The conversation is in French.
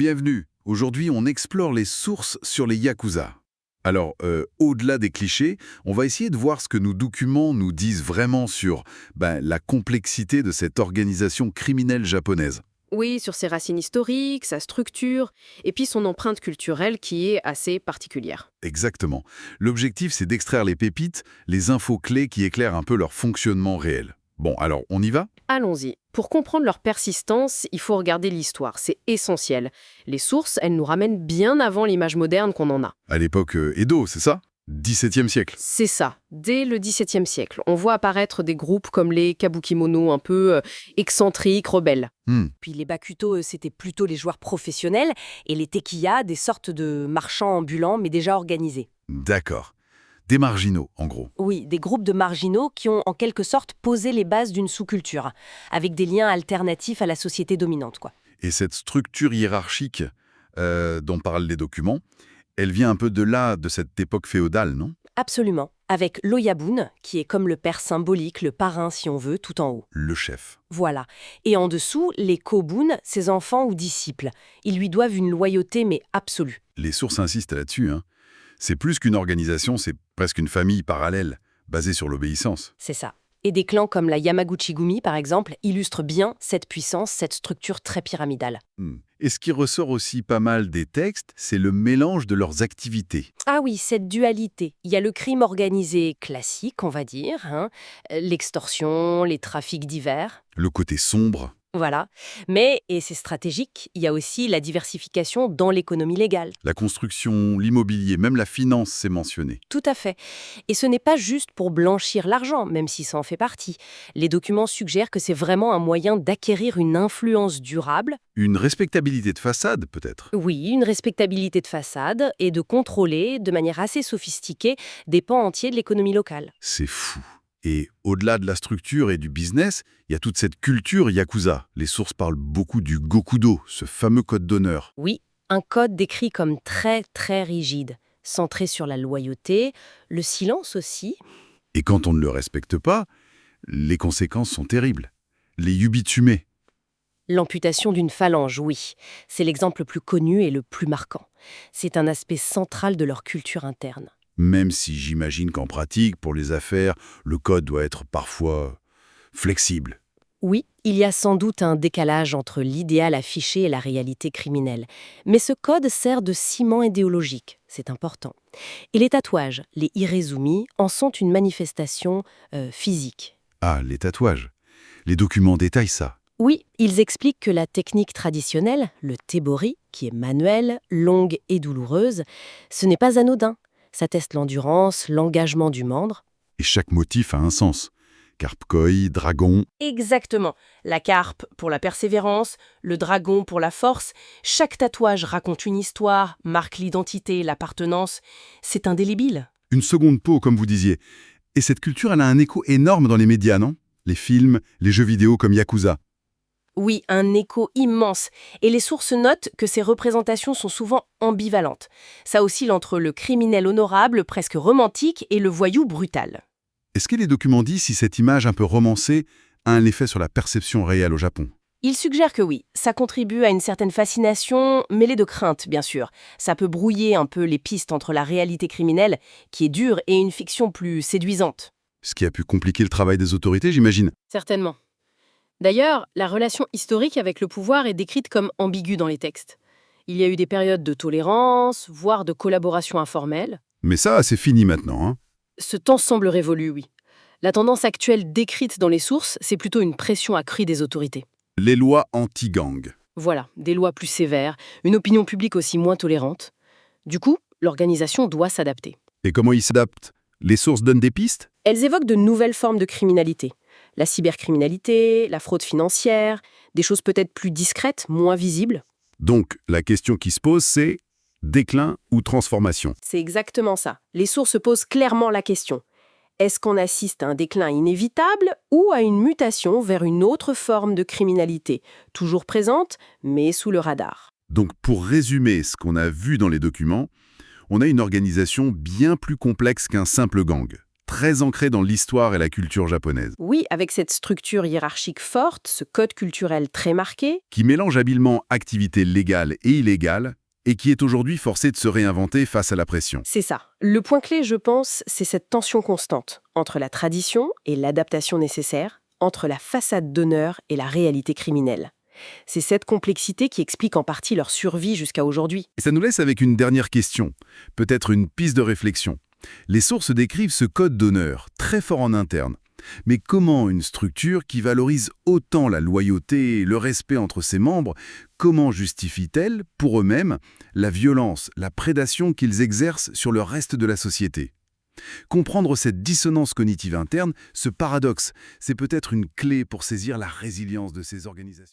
Bienvenue. Aujourd'hui, on explore les sources sur les Yakuza. Alors, au-delà des clichés, on va essayer de voir ce que nos documents nous disent vraiment sur la complexité de cette organisation criminelle japonaise. Oui, sur ses racines historiques, sa structure, et puis son empreinte culturelle qui est assez particulière. Exactement. L'objectif, c'est d'extraire les pépites, les infos clés qui éclairent un peu leur fonctionnement réel. Bon, alors, on y va? Allons-y. Pour comprendre leur persistance, il faut regarder l'histoire, c'est essentiel. Les sources, elles nous ramènent bien avant l'image moderne qu'on en a. À l'époque Edo, c'est ça? XVIIe siècle. C'est ça, dès le XVIIe siècle. On voit apparaître des groupes comme les Kabukimono, un peu excentriques, rebelles. Puis les Bakuto, c'était plutôt les joueurs professionnels, et les Tekiya, des sortes de marchands ambulants, mais déjà organisés. D'accord. Des marginaux, en gros. Oui, des groupes de marginaux qui ont en quelque sorte posé les bases d'une sous-culture, avec des liens alternatifs à la société dominante, quoi. Et cette structure hiérarchique dont parlent les documents, elle vient un peu de là, de cette époque féodale, non? Absolument. Avec l'Oyabun, qui est comme le père symbolique, le parrain si on veut, tout en haut. Le chef. Voilà. Et en dessous, les Kobun, ses enfants ou disciples. Ils lui doivent une loyauté mais absolue. Les sources insistent là-dessus, hein. C'est plus qu'une organisation, c'est presque une famille parallèle, basée sur l'obéissance. C'est ça. Et des clans comme la Yamaguchi-gumi, par exemple, illustrent bien cette puissance, cette structure très pyramidale. Et ce qui ressort aussi pas mal des textes, c'est le mélange de leurs activités. Ah oui, cette dualité. Il y a le crime organisé classique, on va dire, l'extorsion, les trafics divers. Le côté sombre. Voilà. Mais, et c'est stratégique, il y a aussi la diversification dans l'économie légale. La construction, l'immobilier, même la finance, c'est mentionné. Tout à fait. Et ce n'est pas juste pour blanchir l'argent, même si ça en fait partie. Les documents suggèrent que c'est vraiment un moyen d'acquérir une influence durable. Une respectabilité de façade, peut-être. Oui, une respectabilité de façade et de contrôler, de manière assez sophistiquée, des pans entiers de l'économie locale. C'est fou. Et au-delà de la structure et du business, il y a toute cette culture yakuza. Les sources parlent beaucoup du gokudo, ce fameux code d'honneur. Oui, un code décrit comme très, très rigide, centré sur la loyauté, le silence aussi. Et quand on ne le respecte pas, les conséquences sont terribles. Les yubitsume. L'amputation d'une phalange, oui. C'est l'exemple le plus connu et le plus marquant. C'est un aspect central de leur culture interne. Même si j'imagine qu'en pratique, pour les affaires, le code doit être parfois flexible. Oui, il y a sans doute un décalage entre l'idéal affiché et la réalité criminelle. Mais ce code sert de ciment idéologique, c'est important. Et les tatouages, les irezumi, en sont une manifestation physique. Ah, les tatouages. Les documents détaillent ça. Oui, ils expliquent que la technique traditionnelle, le tebori, qui est manuelle, longue et douloureuse, ce n'est pas anodin. Ça teste l'endurance, l'engagement du membre. Et chaque motif a un sens. Carpe koi, dragon. Exactement. La carpe pour la persévérance, le dragon pour la force. Chaque tatouage raconte une histoire, marque l'identité, l'appartenance. C'est indélébile. Une seconde peau, comme vous disiez. Et cette culture, elle a un écho énorme dans les médias, non? Les films, les jeux vidéo comme Yakuza. Oui, un écho immense. Et les sources notent que ces représentations sont souvent ambivalentes. Ça oscille entre le criminel honorable, presque romantique, et le voyou brutal. Est-ce que les documents disent si cette image un peu romancée a un effet sur la perception réelle au Japon? Ils suggèrent que oui, ça contribue à une certaine fascination, mêlée de crainte, bien sûr. Ça peut brouiller un peu les pistes entre la réalité criminelle, qui est dure, et une fiction plus séduisante. Ce qui a pu compliquer le travail des autorités, j'imagine. Certainement. D'ailleurs, la relation historique avec le pouvoir est décrite comme ambiguë dans les textes. Il y a eu des périodes de tolérance, voire de collaboration informelle. Mais ça, c'est fini maintenant, hein. Ce temps semble révolu, oui. La tendance actuelle décrite dans les sources, c'est plutôt une pression accrue des autorités. Les lois anti-gang. Voilà, des lois plus sévères, une opinion publique aussi moins tolérante. Du coup, l'organisation doit s'adapter. Et comment ils s'adaptent? Les sources donnent des pistes? Elles évoquent de nouvelles formes de criminalité. La cybercriminalité, la fraude financière, des choses peut-être plus discrètes, moins visibles. Donc, la question qui se pose, c'est déclin ou transformation? C'est exactement ça. Les sources posent clairement la question. Est-ce qu'on assiste à un déclin inévitable ou à une mutation vers une autre forme de criminalité, toujours présente, mais sous le radar? Donc, pour résumer ce qu'on a vu dans les documents, on a une organisation bien plus complexe qu'un simple gang. très ancré dans l'histoire et la culture japonaise, Oui, avec cette structure hiérarchique forte, ce code culturel très marqué, qui mélange habilement activités légales et illégales, et qui est aujourd'hui forcé de se réinventer face à la pression. c'est ça. Le point clé, je pense, c'est cette tension constante entre la tradition et l'adaptation nécessaire, entre la façade d'honneur et la réalité criminelle. C'est cette complexité qui explique en partie leur survie jusqu'à aujourd'hui. Et ça nous laisse avec une dernière question, peut-être une piste de réflexion. Les sources décrivent ce code d'honneur, très fort en interne. Mais comment une structure qui valorise autant la loyauté et le respect entre ses membres, comment justifie-t-elle, pour eux-mêmes, la violence, la prédation qu'ils exercent sur le reste de la société ? Comprendre cette dissonance cognitive interne, ce paradoxe, c'est peut-être une clé pour saisir la résilience de ces organisations.